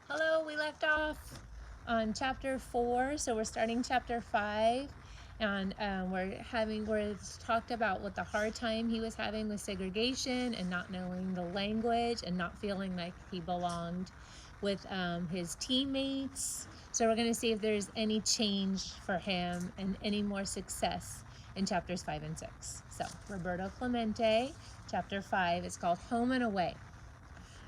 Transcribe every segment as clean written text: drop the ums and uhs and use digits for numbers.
Hello, we left off on chapter 4, so we're starting chapter 5, and we're talked about what the hard time he was having with segregation and not knowing the language and not feeling like he belonged with his teammates. So we're going to see if there's any change for him and any more success in chapters 5 and 6. So Roberto Clemente, chapter 5, is called Home and Away.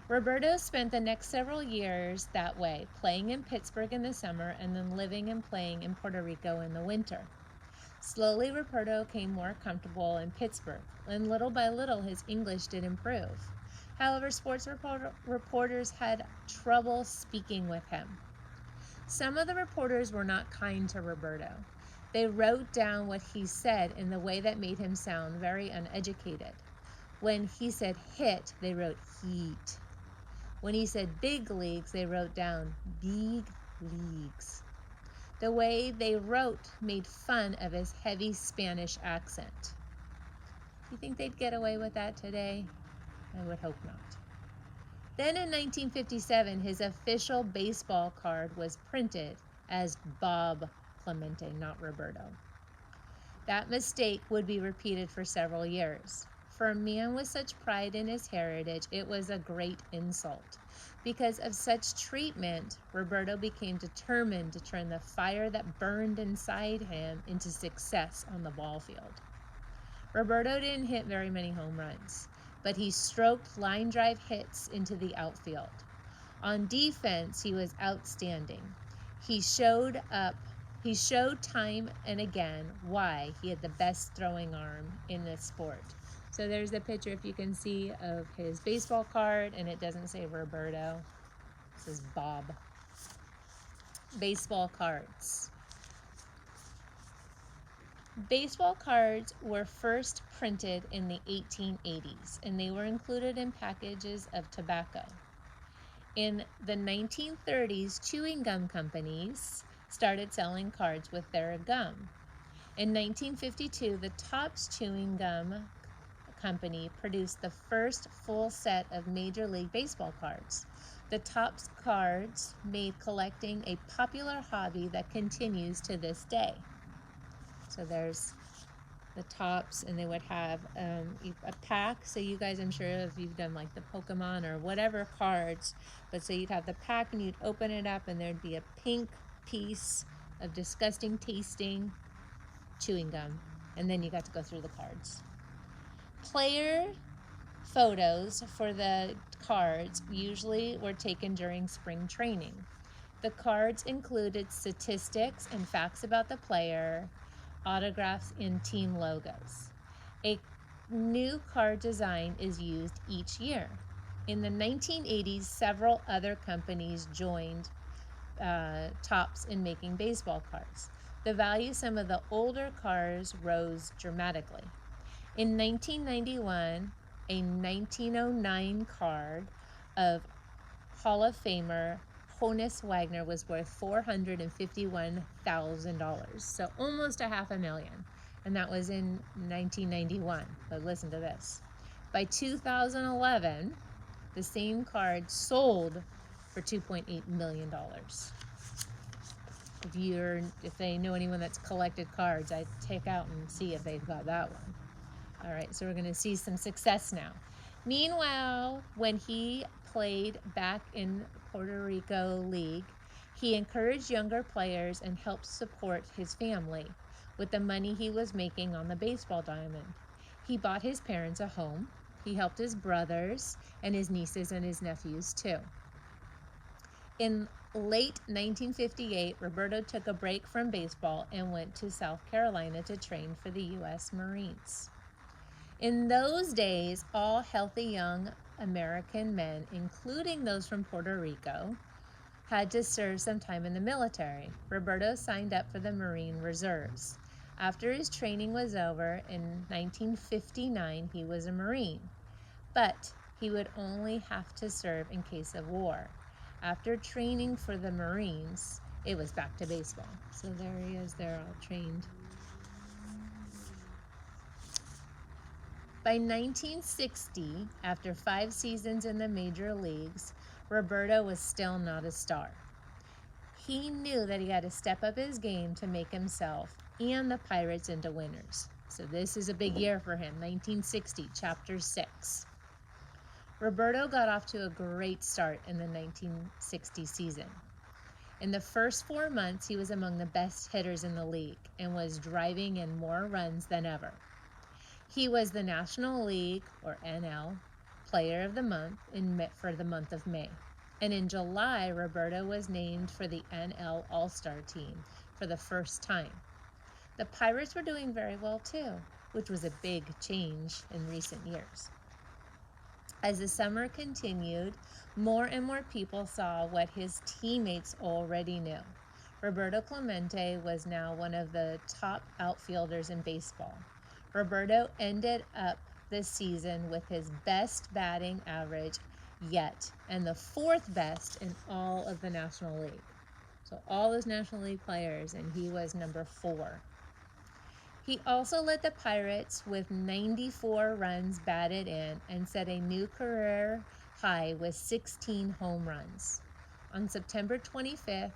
Roberto spent the next several years that way, playing in Pittsburgh in the summer and then living and playing in Puerto Rico in the winter. Slowly, Roberto became more comfortable in Pittsburgh, and little by little his English did improve. However, sports reporters had trouble speaking with him. Some of the reporters were not kind to Roberto. They wrote down what he said in the way that made him sound very uneducated. When he said hit, they wrote heat. When he said big leagues, they wrote down big leagues. The way they wrote made fun of his heavy Spanish accent. Do you think they'd get away with that today? I would hope not. Then in 1957, his official baseball card was printed as Bob Clemente, not Roberto. That mistake would be repeated for several years. For a man with such pride in his heritage, it was a great insult. Because of such treatment, Roberto became determined to turn the fire that burned inside him into success on the ball field. Roberto didn't hit very many home runs, but he stroked line drive hits into the outfield. On defense, he was outstanding. He showed time and again why he had the best throwing arm in this sport. So there's the picture, if you can see, of his baseball card, and it doesn't say Roberto. It says Bob. Baseball cards. Baseball cards were first printed in the 1880s, and they were included in packages of tobacco. In the 1930s, chewing gum companies started selling cards with their gum. In 1952, the Topps Chewing Gum Company produced the first full set of Major League Baseball cards. The Topps cards made collecting a popular hobby that continues to this day. So there's the Topps, and they would have a pack. So you guys, I'm sure if you've done like the Pokemon or whatever cards, but so you'd have the pack and you'd open it up and there'd be a pink piece of disgusting tasting chewing gum, and then you got to go through the cards. Player photos for the cards usually were taken during spring training. The cards included statistics and facts about the player, autographs, and team logos. A new card design is used each year. In the 1980s, several other companies joined Topps in making baseball cards. The value of some of the older cards rose dramatically. In 1991, a 1909 card of Hall of Famer Honus Wagner was worth $451,000, so almost $500,000, and that was in 1991. But listen to this. By 2011, the same card sold for $2.8 million. If they know anyone that's collected cards, I'd take out and see if they've got that one. All right, so we're going to see some success now. Meanwhile, when he played back in Puerto Rico League, he encouraged younger players and helped support his family with the money he was making on the baseball diamond. He bought his parents a home. He helped his brothers and his nieces and his nephews too. In late 1958, Roberto took a break from baseball and went to South Carolina to train for the U.S. Marines. In those days, all healthy young American men, including those from Puerto Rico, had to serve some time in the military. Roberto signed up for the Marine Reserves. After his training was over in 1959, he was a Marine, but he would only have to serve in case of war. After training for the Marines, it was back to baseball. So there he is, they're all trained. By 1960, after 5 seasons in the major leagues, Roberto was still not a star. He knew that he had to step up his game to make himself and the Pirates into winners. So this is a big year for him, 1960, Chapter 6. Roberto got off to a great start in the 1960 season. In the first 4 months, he was among the best hitters in the league and was driving in more runs than ever. He was the National League, or NL, Player of the Month for the month of May. And in July, Roberto was named for the NL All-Star team for the first time. The Pirates were doing very well too, which was a big change in recent years. As the summer continued, more and more people saw what his teammates already knew. Roberto Clemente was now one of the top outfielders in baseball. Roberto ended up this season with his best batting average yet, and the 4th best in all of the National League. So all those National League players, and he was number 4. He also led the Pirates with 94 runs batted in and set a new career high with 16 home runs. On September 25th,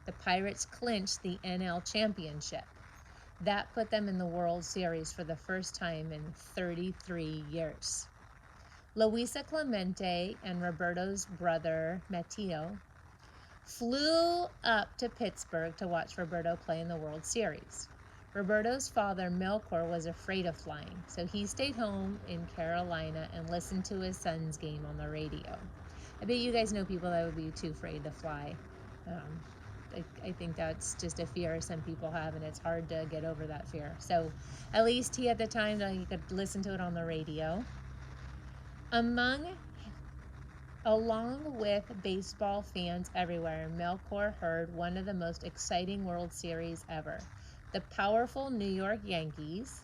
the Pirates clinched the NL championship. That put them in the World Series for the first time in 33 years. Luisa Clemente and Roberto's brother, Mateo, flew up to Pittsburgh to watch Roberto play in the World Series. Roberto's father, Melchor, was afraid of flying, so he stayed home in Carolina and listened to his son's game on the radio. I bet you guys know people that would be too afraid to fly. I think that's just a fear some people have, and it's hard to get over that fear. So at least he had the time that he could listen to it on the radio. Along with baseball fans everywhere, Melchor heard one of the most exciting World Series ever. The powerful New York Yankees,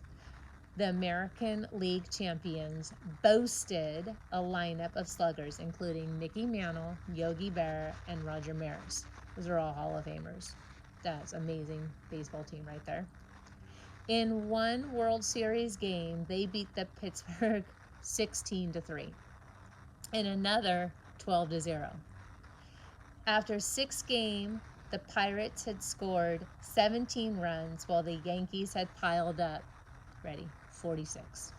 the American League champions, boasted a lineup of sluggers, including Mickey Mantle, Yogi Berra, and Roger Maris. Those are all Hall of Famers. That's an amazing baseball team right there. In one World Series game, they beat the Pittsburgh 16-3. In another, 12-0. After 6 games, the Pirates had scored 17 runs while the Yankees had piled up, 46.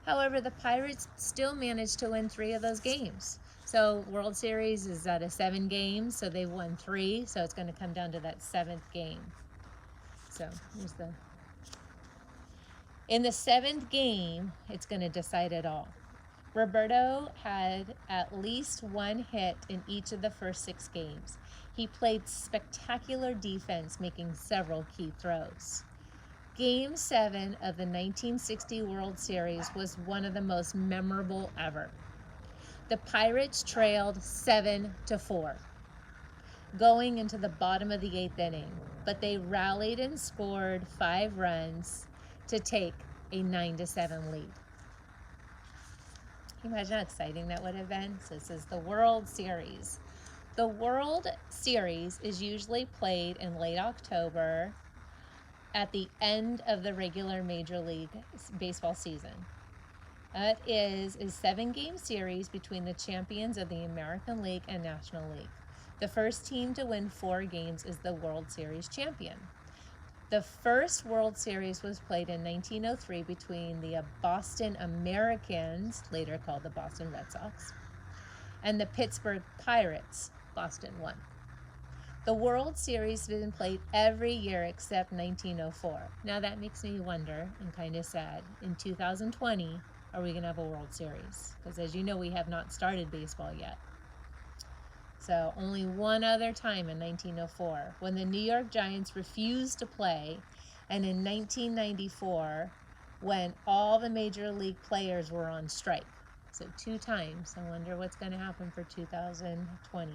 However, the Pirates still managed to win 3 of those games. So World Series is out of 7 games, so they've won 3, so it's going to come down to that 7th game. So here's in the 7th game, it's going to decide it all. Roberto had at least 1 hit in each of the first 6 games. He played spectacular defense, making several key throws. Game 7 of the 1960 World Series was one of the most memorable ever. The Pirates trailed 7-4, going into the bottom of the 8th inning, but they rallied and scored 5 runs to take a 9-7 lead. Can you imagine how exciting that would have been? So this is the World Series. The World Series is usually played in late October at the end of the regular Major League Baseball season. It is a 7-game series between the champions of the American League and National League. The first team to win 4 games is the World Series champion. The first World Series was played in 1903 between the Boston Americans, later called the Boston Red Sox, and the Pittsburgh Pirates. Boston won. The World Series has been played every year except 1904. Now that makes me wonder, and kind of sad, in 2020, are we going to have a World Series? Because as you know, we have not started baseball yet. So only one other time in 1904, when the New York Giants refused to play, and in 1994, when all the major league players were on strike. So 2 times. I wonder what's going to happen for 2020.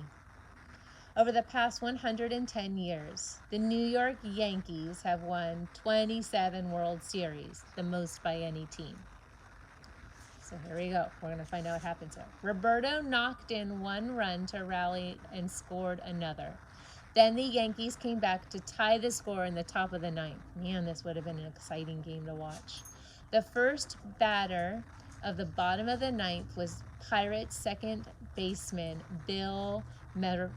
Over the past 110 years, the New York Yankees have won 27 World Series, the most by any team. So here we go. We're going to find out what happens here. Roberto knocked in 1 run to rally and scored another. Then the Yankees came back to tie the score in the top of the 9th. Man, this would have been an exciting game to watch. The first batter of the bottom of the 9th was Pirates second baseman Bill Mazeroski.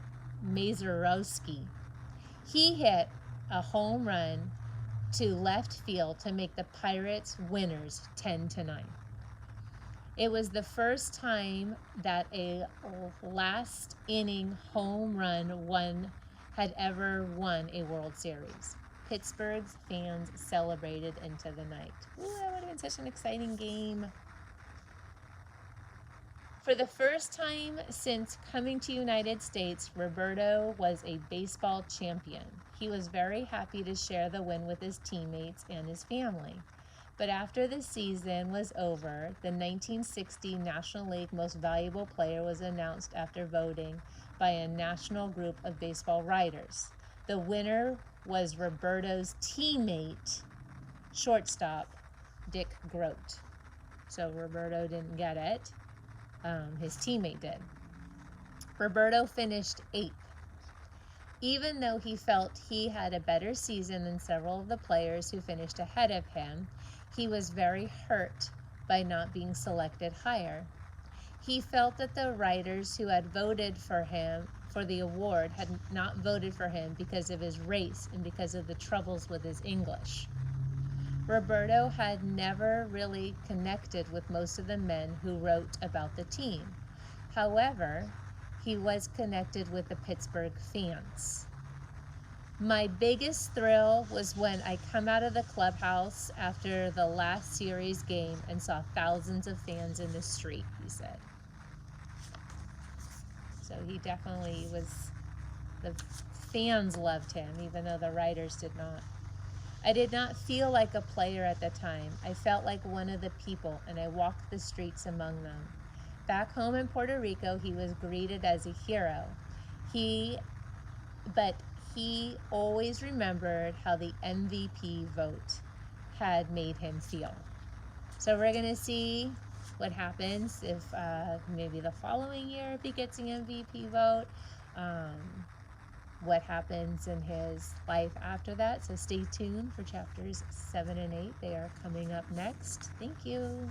He hit a home run to left field to make the Pirates winners 10-9. It was the first time that a last inning home run had ever won a World Series. Pittsburgh's fans celebrated into the night. Ooh, that would have been such an exciting game. For the first time since coming to United States, Roberto was a baseball champion. He was very happy to share the win with his teammates and his family. But after the season was over, the 1960 National League Most Valuable Player was announced after voting by a national group of baseball writers. The winner was Roberto's teammate, shortstop Dick Groat. So Roberto didn't get it. His teammate did. Roberto finished 8th. Even though he felt he had a better season than several of the players who finished ahead of him, he was very hurt by not being selected higher. He felt that the writers who had voted for him for the award had not voted for him because of his race and because of the troubles with his English. Roberto had never really connected with most of the men who wrote about the team. However, he was connected with the Pittsburgh fans. My biggest thrill was when I come out of the clubhouse after the last series game and saw thousands of fans in the street, he said. So he definitely was, the fans loved him, even though the writers did not. I did not feel like a player at the time. I felt like one of the people, and I walked the streets among them. Back home in Puerto Rico, he was greeted as a hero. But he always remembered how the MVP vote had made him feel. So we're going to see what happens if maybe the following year if he gets an MVP vote, what happens in his life after that. So stay tuned for chapters 7 and 8. They are coming up next. Thank you.